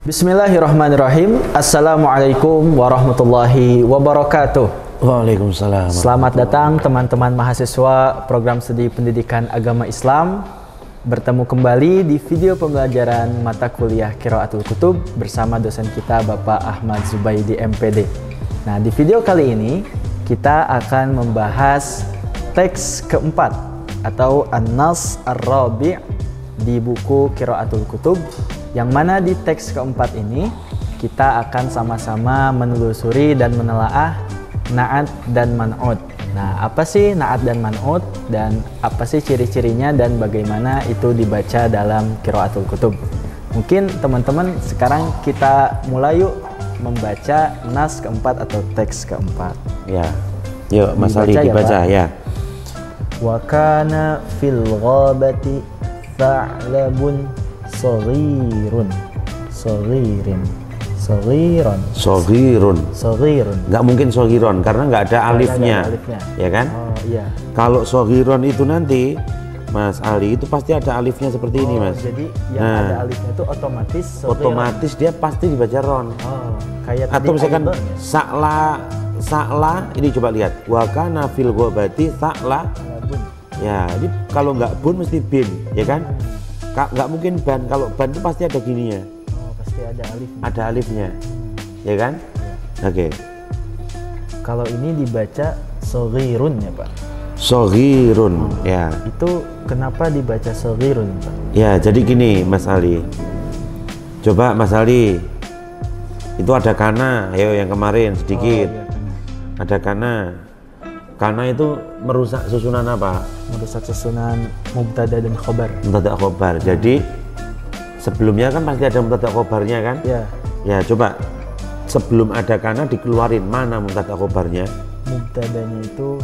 Bismillahirrahmanirrahim. Assalamualaikum warahmatullahi wabarakatuh. Waalaikumsalam. Selamat datang teman-teman mahasiswa program studi pendidikan agama Islam. Bertemu kembali di video pembelajaran mata kuliah Qiraatul Kutub bersama dosen kita Bapak Ahmad Zubaidi MPD. Nah, di video kali ini kita akan membahas teks keempat atau An-Nas Ar-Rabi' di buku Qiraatul Kutub, yang mana di teks keempat ini kita akan sama-sama menelusuri dan menelaah na'at dan man'ut. Nah, apa sih na'at dan man'ut dan apa sih ciri-cirinya dan bagaimana itu dibaca dalam Qiraatul Kutub? Mungkin teman-teman sekarang kita mulai yuk membaca nas keempat atau teks keempat. Ya, yuk Mas Ali dibaca ya. Wa kana fil ghabati tha'labun Soghirun, nggak mungkin soghiron karena nggak ada alifnya, ya kan? Oh, iya. Kalau soghiron itu nanti Mas Ali itu pasti ada alifnya seperti ini, Mas. Jadi yang ada alifnya itu otomatis soghiron. Otomatis dia pasti dibaca ron. Kayak atau misalkan sa'la ini coba lihat. Wa kana fil ghabati sa'la. Ya, ini kalau nggak bun mesti bin, ya kan? Nggak mungkin ban. Kalau ban itu pasti ada gininya. Pasti ada alifnya. Ada alifnya, ya kan? Ya. Oke. Kalau ini dibaca soghirun ya Pak? Soghirun, ya. Itu kenapa dibaca soghirun Pak? Ya, jadi gini Mas Ali. Coba Mas Ali, itu ada kana, ayo yang kemarin sedikit. Iya, ada kana. Kana itu merusak susunan apa? Merusak susunan mubtada dan khobar. Mubtada khobar. Jadi sebelumnya kan pasti ada mubtada khobarnya kan? Ya. Ya, coba sebelum ada kana dikeluarin, mana mubtada khobarnya? Mubtadanya itu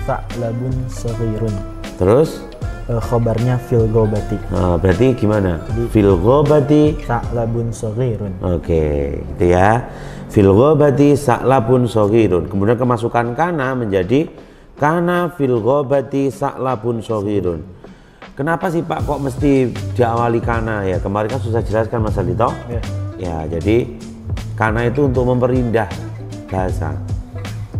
tha'labun soghirun. Terus khobarnya fil ghabati. Berarti gimana? Fil ghabati tha'labun soghirun. Oke, itu ya. Fil ghabati sa'labun soghirun. Kemudian kemasukan kana menjadi kana fil ghabati sa'labun soghirun. Kenapa sih Pak kok mesti diawali kana ya? Kemarin kan susah jelaskan Mas Ali toh? Ya. Ya, jadi kana itu untuk memperindah bahasa.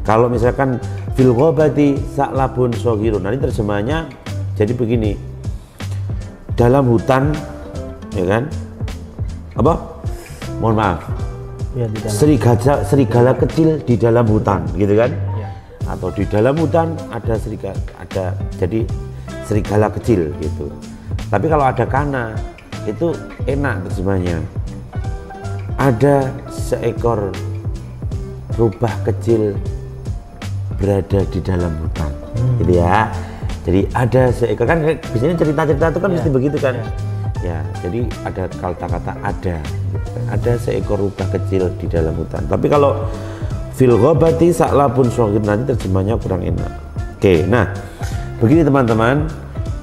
Kalau misalkan fil ghabati sa'labun soghirun, nanti terjemahnya jadi begini. Dalam hutan, ya kan? Apa? Mohon maaf. Ya, di dalam. Serigala kecil di dalam hutan, gitu kan? Ya. Atau di dalam hutan ada serigala, jadi serigala kecil gitu. Tapi kalau ada kana itu enak terjemahnya. Ada seekor rubah kecil berada di dalam hutan, gitu ya. Jadi ada seekor, kan biasanya cerita-cerita itu kan mesti begitu kan? Ya, jadi ada kata-kata ada. Ada seekor rubah kecil di dalam hutan. Tapi kalau fil ghabati sa'labun soghirun nanti terjemahnya kurang enak. Oke, nah begini teman-teman,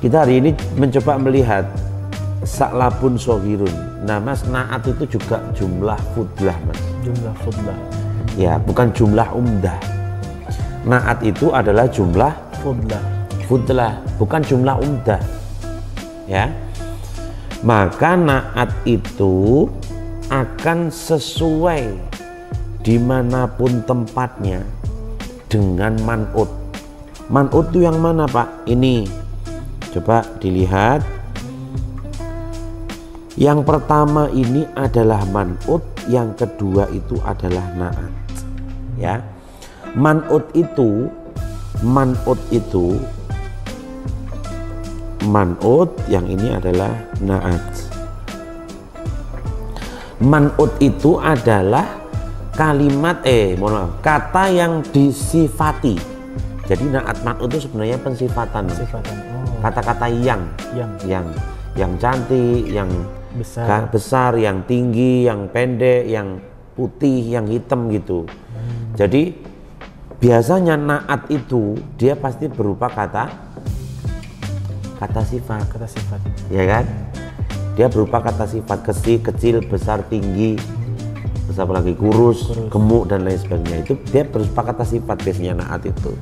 kita hari ini mencoba melihat sa'labun soghirun. Nah Mas, na'at itu juga jumlah fudlah Mas. Jumlah fudlah. Ya, bukan jumlah umdah. Na'at itu adalah jumlah fudlah, bukan jumlah umdah. Ya. Maka na'at itu akan sesuai dimanapun tempatnya dengan man'ut. Man'ut itu yang mana Pak? Ini coba dilihat. Yang pertama ini adalah man'ut, yang kedua itu adalah na'at. Ya, man'ut itu man'ut, yang ini adalah na'at. Man'ut itu adalah kalimat kata yang disifati. Jadi na'at man'ut itu sebenarnya pensifatan. Kata-kata yang cantik, yang besar, yang tinggi, yang pendek, yang putih, yang hitam gitu. Jadi biasanya na'at itu dia pasti berupa kata sifat, ya kan? Dia berupa kata sifat, kecil, besar, tinggi, terus apalagi kurus, gemuk dan lain sebagainya. Itu dia berupa kata sifat biasanya na'at itu.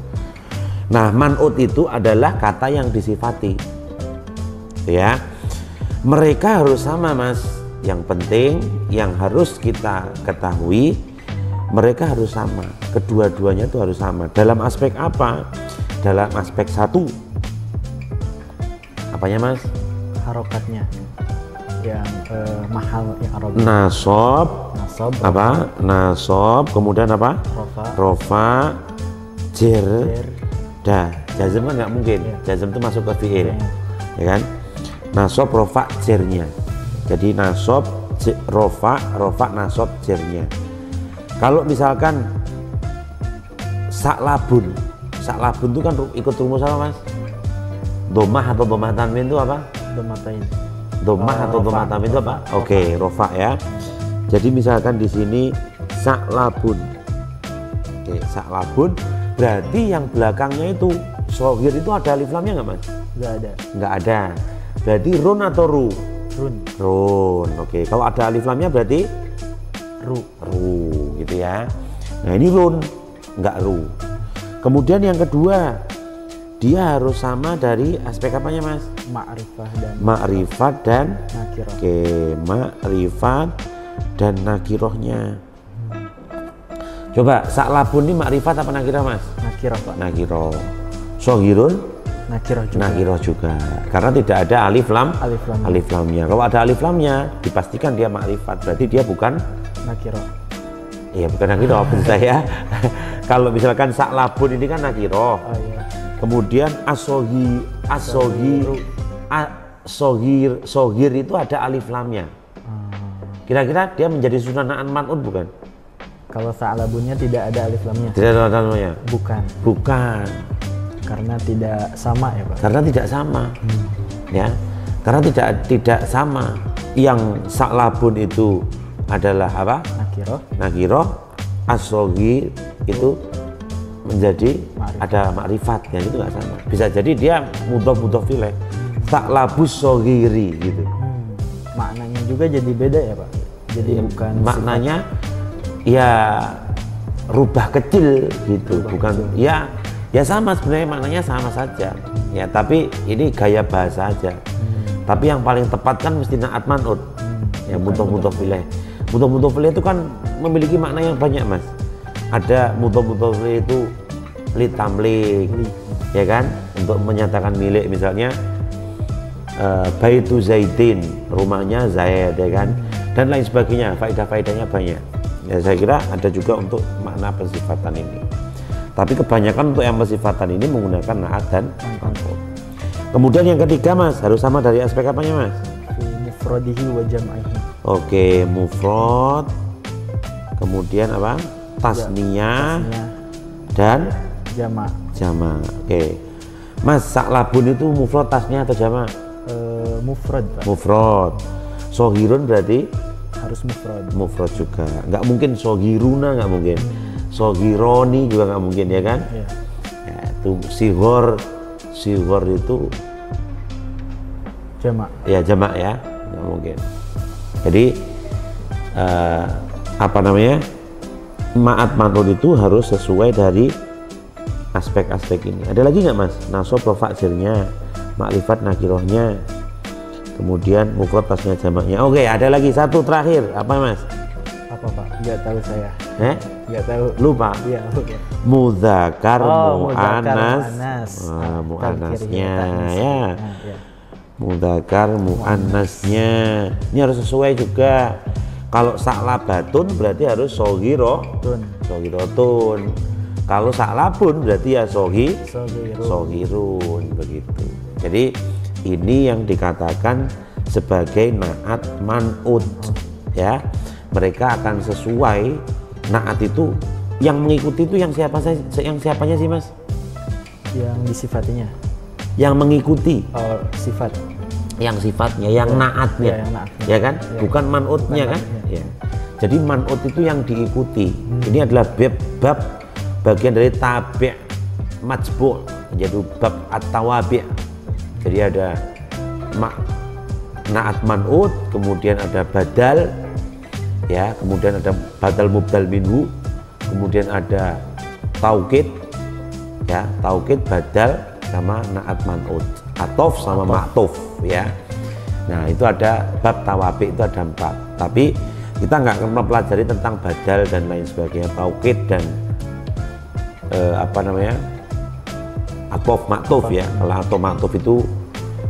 Nah, man'ut itu adalah kata yang disifati, ya. Mereka harus sama, Mas. Yang penting yang harus kita ketahui, mereka harus sama. Kedua-duanya itu harus sama. Dalam aspek apa? Dalam aspek satu. Apanya Mas? Harokatnya. Yang mahal, yang Arab. Nasob. Nasob. Apa? Nasob. Kemudian apa? Rofa. Rofa. Jer. Jer. Dah. Jazm kan nggak mungkin. Ya. Jazm itu masuk ke fi'il. Ya. Ya kan? Nasob, rofa, jernya. Jadi nasob, rofa, nasob, jernya. Kalau misalkan saklabun itu kan ikut rumus apa Mas? Domah atau domah tanwin itu apa? Domatain. Domah atau domah tanwin itu apa? Oke, rofa ya. Jadi misalkan di sini saklabun. Oke, saklabun berarti yang belakangnya itu sohir itu ada alif lamnya nggak Mas? Nggak ada. Nggak ada. Berarti run atau ru? Run. Run. Oke, kalau ada alif lamnya berarti Ru. ru gitu ya. Nah ini run, nggak ru. Kemudian yang kedua, dia harus sama dari aspek apanya Mas? Ma'rifah dan Ma'rifat dan nakiroh. Oke, ma'rifat dan nakirohnya. Coba saklabun ini ma'rifat apa nakiroh Mas? Nakiroh Pak. Nakiroh. Sohirun Nakiroh juga. nakiroh juga. Karena tidak ada alif lam. Alif lam. Alif lamnya. Kalau ada alif lamnya, dipastikan dia ma'rifat. Berarti dia bukan. Nakiroh. Iya bukan nakiroh maksud saya. Kalau misalkan saklabun ini kan nakiroh. Oh iya. Kemudian sohir itu ada alif lamnya. Kira-kira dia menjadi sunanaan man'ud bukan? Kalau sa'labunnya tidak ada alif lamnya. Tidak ada alif lamnya. Bukan. Bukan. Karena tidak sama ya Pak. Karena tidak sama. Ya. Karena tidak sama. Yang saklabun itu adalah apa? Nakiroh. Nakiroh. As-soghir itu menjadi Ma'rifat. ada makrifat, ya itu nggak sama. Bisa jadi dia mudhof ilaih, saklabus soghiri gitu. Maknanya juga jadi beda ya Pak. Jadi bukan Maknanya ya rubah kecil gitu, Rubah bukan kecil. ya sama sebenarnya, maknanya sama saja. Ya tapi ini gaya bahasa aja. Tapi yang paling tepat kan mesti naat man'ud. Ya mudhof ilaih. Mudhof ilaih itu kan memiliki makna yang banyak Mas. Ada mudhof ilaih itu litamlik, ya kan, untuk menyatakan milik, misalnya baitu Zaidin, rumahnya Zaid, ya kan, dan lain sebagainya. Faedah-faedahnya banyak. Ya saya kira ada juga untuk makna pensifatan ini. Tapi kebanyakan untuk yang pensifatan ini menggunakan naat dan man'ud. Kemudian yang ketiga Mas, harus sama dari aspek apanya Mas? fi mufradihi wa jam'ihi. Oke, mufrad. Kemudian apa? Tasniyah Tasniyah dan jama'. jama'. Oke. Mas, saklabun itu mufrad, tasniyah atau jama'? Mufrad Pak. Mufrad. Sohirun berarti Harus mufrad. mufrad juga. Nggak mungkin sohiruna, nggak mungkin. Sohironi juga nggak mungkin, ya kan? Ya. Ya, itu sihor itu Jama'. ya jama' ya, nggak mungkin. Jadi apa namanya, ma'at man'ud itu harus sesuai dari aspek-aspek ini. Ada lagi nggak Mas? Nasob, rofa, jernya, makrifat, nakirohnya, kemudian mufrad, tasnya, jamaknya. Oke, ada lagi satu terakhir, apa Mas? Apa Pak? Nggak tahu saya. Nggak tahu. Lupa. Iya. Lupa. Mudzakar, Mudzakar, mu'anas. mu'anas. Mu'anasnya Tadkir, ya. ya. Mudzakar, mu'annasnya. Ini harus sesuai juga. Kalau saklabatun berarti harus Tun. sohirotun. Kalau saklabun berarti ya Soghirun. sohirun, begitu. Jadi ini yang dikatakan sebagai naat man'ud, ya. Mereka akan sesuai. Naat itu yang mengikuti itu yang siapanya sih Mas? Yang disifatinya. Yang mengikuti, Sifat. yang sifatnya, yang naatnya, Ya, yang naatnya. ya kan? Ya. Bukan man'udnya Bukan kan? man'udnya. Ya. Jadi man'ud itu yang diikuti. Ini adalah bab bagian dari tabi' majbu', jadi bab at-tawabi'. Jadi ada naat man'ud, kemudian ada badal, ya, kemudian ada badal mubdal minhu, kemudian ada taukid, ya, taukid, badal sama naat man'ud, atof sama ma'tuf, ya. Nah itu ada bab tawabi, itu ada 4. Tapi kita nggak akan mempelajari tentang badal dan lain sebagainya, taukid dan atof maktuf ya. Kalau atof maktuf itu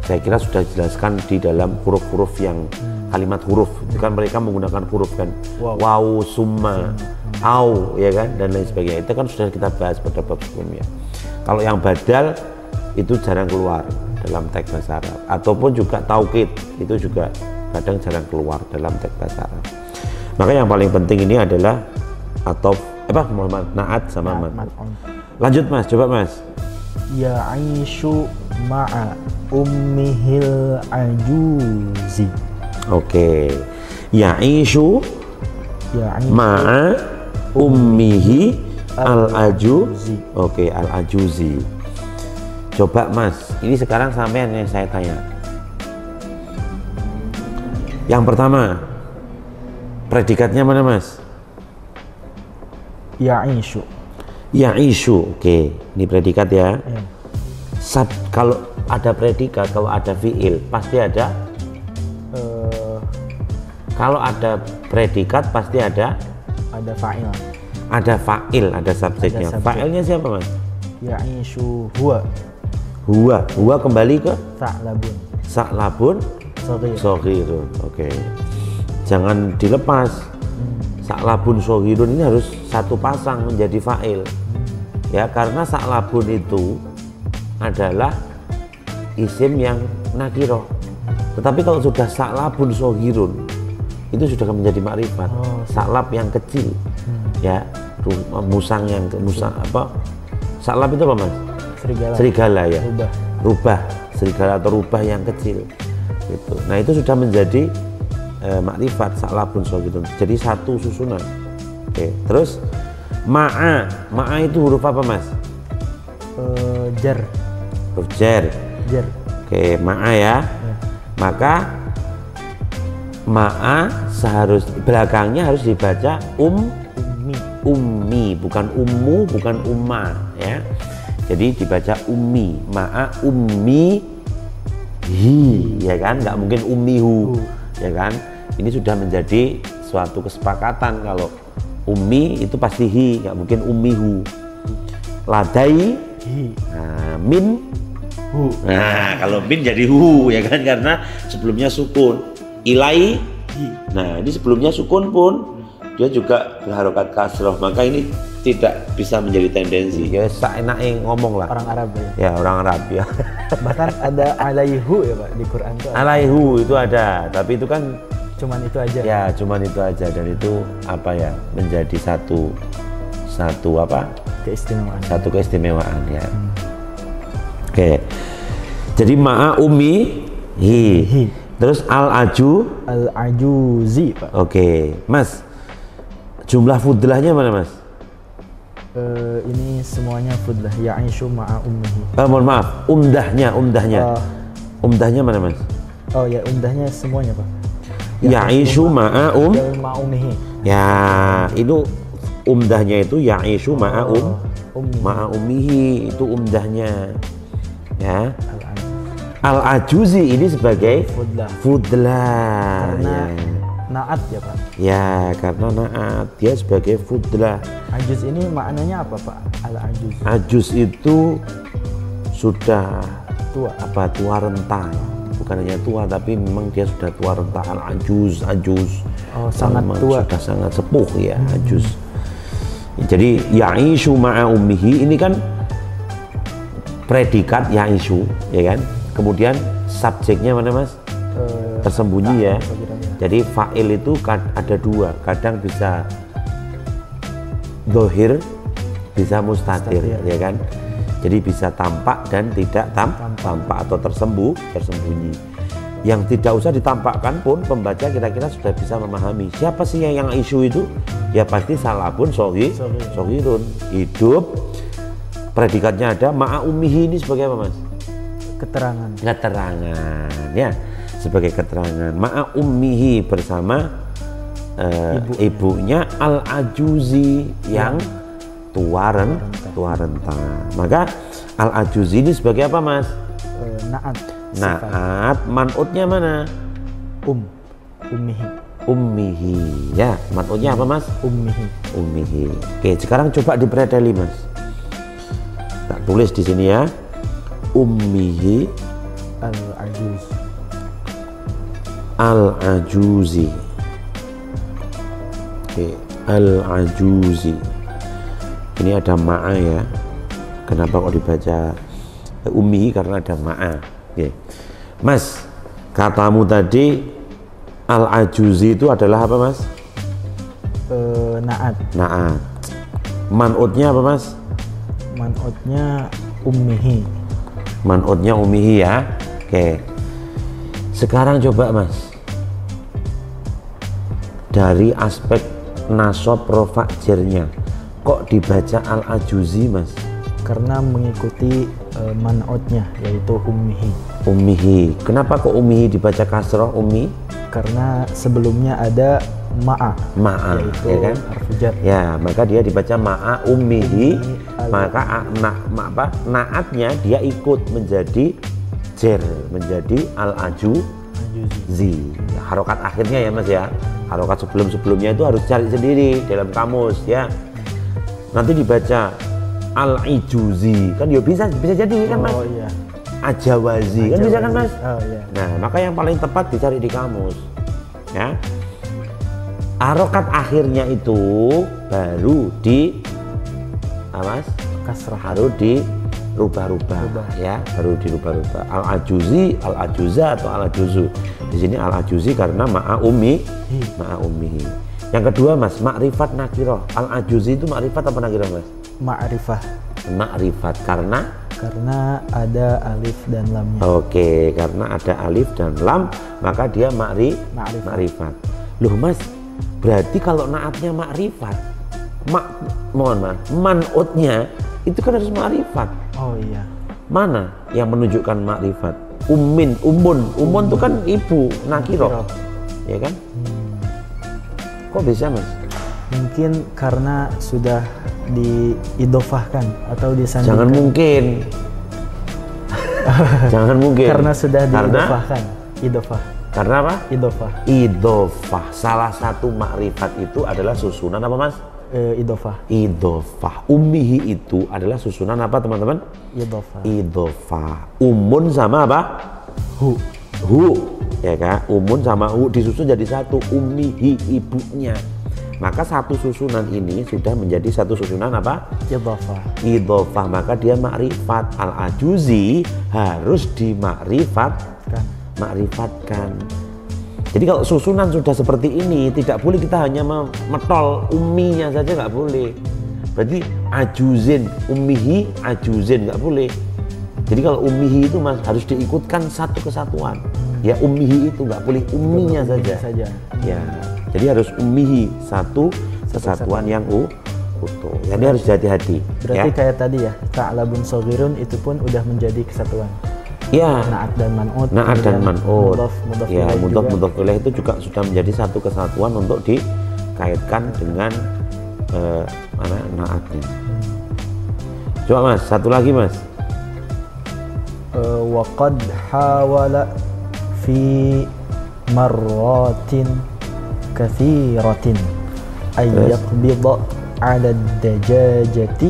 saya kira sudah dijelaskan di dalam huruf-huruf yang kalimat huruf itu kan mereka menggunakan huruf kan, waw, summa, au ya kan, dan lain sebagainya. Itu kan sudah kita bahas pada bab sebelumnya. Kalau yang badal itu jarang keluar dalam teks bahasa Arab, ataupun juga taukid itu juga kadang jarang keluar dalam teks bahasa Arab. Maka yang paling penting ini adalah atof naat sama man. Lanjut Mas, coba Mas. Ya'ishu ma'a ummihil ajuzi. Oke. Ya'ishu ma'a ummihi al-ajuzi. Oke, al-ajuzi. Coba Mas, ini sekarang sampean yang saya tanya. Yang pertama, predikatnya mana Mas? Ya'ishu. Ya'ishu, oke, ini predikat ya. Kalau ada predikat, kalau ada fiil, pasti ada. Kalau ada predikat, pasti ada fa'il. Ada fa'il, ada subjeknya. Fa'ilnya siapa Mas? Ya'ishu huwa. Huwa kembali ke Sa'labun soghirun. Oke. Jangan dilepas. Sa'labun soghirun ini harus satu pasang menjadi fa'il. Ya, karena sa'labun itu adalah isim yang nakiro. Tetapi kalau sudah sa'labun soghirun itu sudah menjadi makrifat. Sa'lab yang kecil. Ya, musang yang sa'lab itu apa Mas? Serigala ya. Rubah. Serigala atau rubah yang kecil. Gitu. Nah, itu sudah menjadi makrifat sa'labun soghirun. Jadi satu susunan. Oke, terus ma'a itu huruf apa Mas? Jar. Huruf jar. Oke, ma'a ya. Maka ma'a belakangnya harus dibaca ummi, bukan ummu, bukan umma ya. Jadi dibaca ummi, ma'a ummi hi ya kan, nggak mungkin ummihu ya kan. Ini sudah menjadi suatu kesepakatan kalau ummi itu pasti hi, nggak mungkin ummihu. Ladai min hu. Nah, kalau min jadi hu ya kan, karena sebelumnya sukun. Ilai hi. Nah, ini sebelumnya sukun pun dia juga berharokat kasroh, maka ini tidak bisa menjadi tendensi. Ya seenaknya ngomong lah. Orang Arab ya. Ya, orang Arab ya. Bahkan ada alaihu ya Pak di Quran itu. Alaihu itu ada, tapi itu kan cuman itu aja. Ya, cuman itu aja, dan itu menjadi satu keistimewaan. Satu keistimewaan ya. Oke. Jadi ma'a ummi hi. Terus al-ajuzi Pak. Oke. Mas, jumlah fudlahnya mana Mas? Ini semuanya fudlah. Ya'ishu ma'a ummihi. Mohon maaf, umdahnya. Umdahnya mana Mas? Oh ya, umdahnya semuanya Pak. Ya'ishu ma'a ummihi. Ya, itu umdahnya itu ya'ishu ma'a ummihi, itu umdahnya. Ya. Al-ajuzi ini sebagai fudlah. Karena naat ya Pak. Ya, karena naat, dia sebagai fudlah. Ajuz ini maknanya apa Pak? Al-ajuz. Ajuz itu sudah tua. Tua renta. Bukan hanya tua, tapi memang dia sudah tua renta. Al-ajuz. Oh, sangat tua. Sudah sangat sepuh ya, ajuz. Jadi ya'ishu ma'a ummihi ini kan predikat ya'ishu ya kan. Kemudian subjeknya mana Mas? Tersembunyi ya. Jadi fa'il itu ada dua, kadang bisa dohir, bisa mustatir ya kan. Jadi bisa tampak dan tidak tampak atau tersembunyi. Yang tidak usah ditampakkan pun pembaca kira-kira sudah bisa memahami siapa sih yang isu itu. Ya pasti salabun soghirun, hidup. Predikatnya ada, ma'a ummihi ini sebagai apa Mas? Keterangan ya, sebagai keterangan. Ma'a ummihi bersama ibunya al-ajuzi yang tua renta. Maka al-ajuzi ini sebagai apa Mas? Naat. Naat, man'utnya mana? Ummihi. Ummihi. Ya, man'utnya apa Mas? Ummihi. Ummihi. Oke, sekarang coba dipreteli Mas. Tak tulis di sini ya. Ummihi Al-ajuz. al-ajuzi. Oke, al-ajuzi. Ini ada ma'a ya. Kenapa kok dibaca ummihi? Karena ada ma'a. Oke. Mas, katamu tadi al-ajuzi itu adalah apa Mas? Naat. Naat. Man'utnya apa Mas? Man'utnya ummihi. Man'utnya ummihi ya. Oke. Sekarang coba Mas, dari aspek nasab rofa jernya, kok dibaca al-ajuzi Mas? Karena mengikuti man'utnya, yaitu ummihi. Ummihi. Kenapa kok ummihi dibaca kasroh ummi? Karena sebelumnya ada ma'a, Ma'a, yaitu ya kan? harfu jar. Ya, maka dia dibaca ma'a ummihi. Ummihi Maka naatnya dia ikut menjadi jer, menjadi al-ajuzi. Harokat akhirnya ya Mas ya. Harokat sebelum-sebelumnya itu harus cari sendiri dalam kamus ya. Nanti dibaca al-ijuzi kan ya bisa jadi kan Mas. Oh iya. Ajawazi kan bisa kan Mas. Oh iya. Nah, maka yang paling tepat dicari di kamus ya. Harokat akhirnya itu baru di Mas, Kasrah. harus dirubah-rubah ya, baru dirubah-rubah. Al-ajuzi, al-ajuza atau al-ajuzu. Di sini al-ajuzi karena ma'a ummihi. Yang kedua Mas, makrifat nakirah. Al-ajuzi itu makrifat apa nakirah Mas? Ma'rifah. Makrifat karena ada alif dan lamnya. Oke, karena ada alif dan lam maka dia makrifat. Loh Mas, berarti kalau naatnya makrifat, mohon maaf, man'utnya itu kan harus makrifat. Oh iya. Mana yang menunjukkan makrifat? Umun itu kan ibu nakirah, ya kan? Kok bisa Mas? Mungkin karena sudah diidofahkan atau disandingkan. Jangan mungkin. Jangan mungkin. Karena sudah diidofahkan. Idofah. Karena apa? Idofah. Idofah. Salah satu makrifat itu adalah susunan apa Mas? Idofah. Idofah. Ummihi itu adalah susunan apa teman-teman? Idofah. Idofah. Umun sama apa? Hu. Ya kan? Umun sama hu disusun jadi satu. Ummihi ibunya. Maka satu susunan ini sudah menjadi satu susunan apa? Idofah. Maka dia makrifat. Al-ajuzi harus makrifatkan. Jadi kalau susunan sudah seperti ini, tidak boleh kita hanya metol umminya saja, nggak boleh. Berarti ajuzin, ummihi, ajuzin, nggak boleh. Jadi kalau ummihi itu Mas harus diikutkan satu kesatuan. Ya ummihi itu nggak boleh umminya saja. Ya, jadi harus ummihi, satu kesatuan yang utuh. Ya, ini harus hati-hati. Berarti ya. kayak tadi ya, ta'labun shaghirun itu pun udah menjadi kesatuan. Ya, Naat dan man'ut. Ya, mudhof ilaih itu juga sudah menjadi satu kesatuan untuk dikaitkan dengan naatnya. Coba Mas, satu lagi Mas. Wa qad hawala fi marratin katsiratin ay yaqbida 'ala ad-dajajati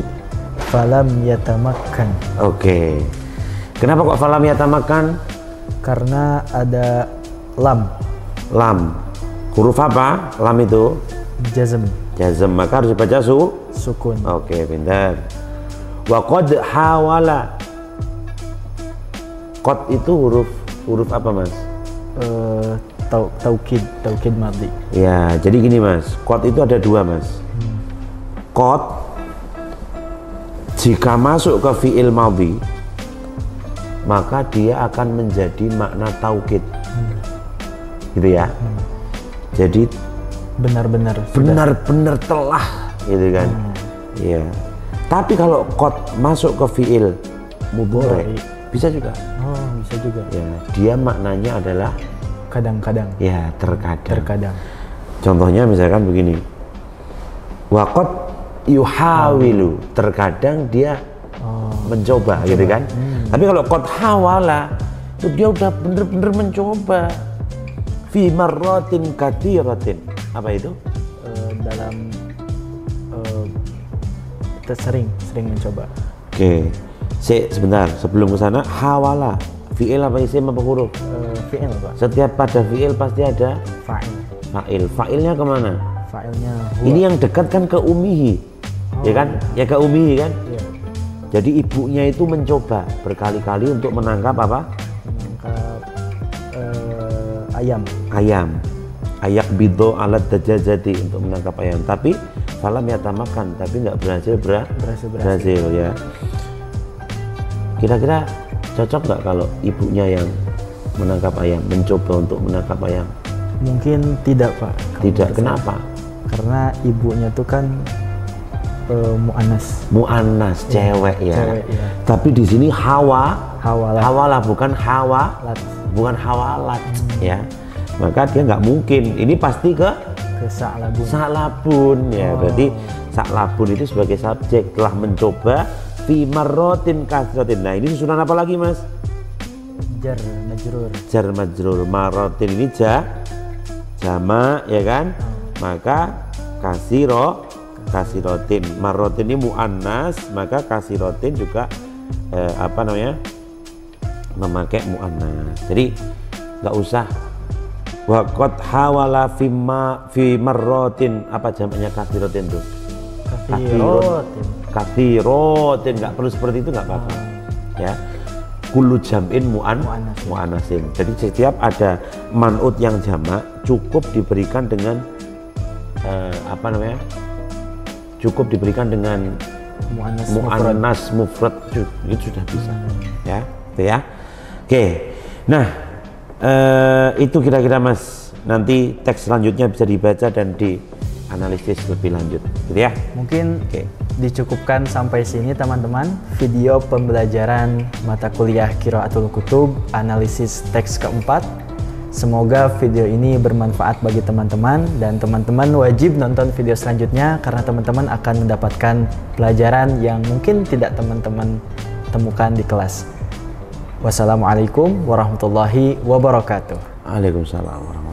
falam yatamakkan. Oke. Kenapa kok falam yatamakan? Karena ada lam. Huruf apa? Lam itu? Jazm. Maka harus dibaca sukun. Oke, pintar. Wa qad hawala. Qad itu huruf apa Mas? Taukid madhi. Ya, jadi gini Mas. Qad itu ada dua Mas. Qad jika masuk ke fi'il madhi maka dia akan menjadi makna taukid, gitu ya. Jadi benar-benar telah, gitu kan. Iya. Tapi kalau qad masuk ke fiil mudhari bisa juga. Oh, bisa juga. Ya, dia maknanya adalah kadang-kadang. Ya, terkadang. Contohnya misalkan begini. Wa qad yuhawilu, terkadang dia mencoba, gitu kan. Tapi kalau qad hawala itu dia udah bener-bener mencoba fi marratin katsiratin. Apa itu? Dalam sering mencoba. Oke. Sebentar, sebelum ke sana, hawala fi'il apa isim apa huruf? Fi'il, Pak. Setiap pada fi'il pasti ada Fa'il. Fa'ilnya kemana? Fa'ilnya huwa. Ini yang dekat kan ke umihi, ya kan? Ya ke umihi kan? Iya. Jadi ibunya itu mencoba berkali-kali untuk menangkap apa? Menangkap ayam. Ayak bido alat dajajati, untuk menangkap ayam. Tapi falam yatamakan, tapi nggak berhasil ya. Kira-kira cocok nggak kalau ibunya yang menangkap ayam, mencoba untuk menangkap ayam? Mungkin tidak, Pak. Tidak, kenapa? Karena ibunya tuh kan mu'annas, cewek ya. Cewek, ya. Tapi di sini hawalah, bukan hawalat, ya. Maka dia nggak mungkin. Ini pasti ke sa'labun ya. Berarti sa'labun itu sebagai subjek, telah mencoba fi marratin katsiratin. Nah, ini susunan apa lagi, Mas? Jar majrur. Marratin ini jamak ya kan? Maka kasiratin. Marratin ini muannas, maka kasiratin juga memakai muannas. Jadi nggak usah waqad hawala fi marratin. Apa jamaknya kasiratin tuh? Katsirotin, nggak perlu seperti itu, nggak apa-apa ya. Kullu jam'in mu'annasin. Jadi setiap ada man'ut yang jamak cukup diberikan dengan cukup diberikan dengan mu'annas mufrad, itu sudah bisa ya, itu ya. Oke, nah itu kira-kira Mas, nanti teks selanjutnya bisa dibaca dan dianalisis lebih lanjut gitu ya. Mungkin dicukupkan sampai sini teman-teman video pembelajaran mata kuliah Qiraatul Kutub analisis teks keempat. Semoga video ini bermanfaat bagi teman-teman, dan teman-teman wajib nonton video selanjutnya karena teman-teman akan mendapatkan pelajaran yang mungkin tidak teman-teman temukan di kelas. Wassalamualaikum warahmatullahi wabarakatuh. Waalaikumsalam warahmatullahi wabarakatuh.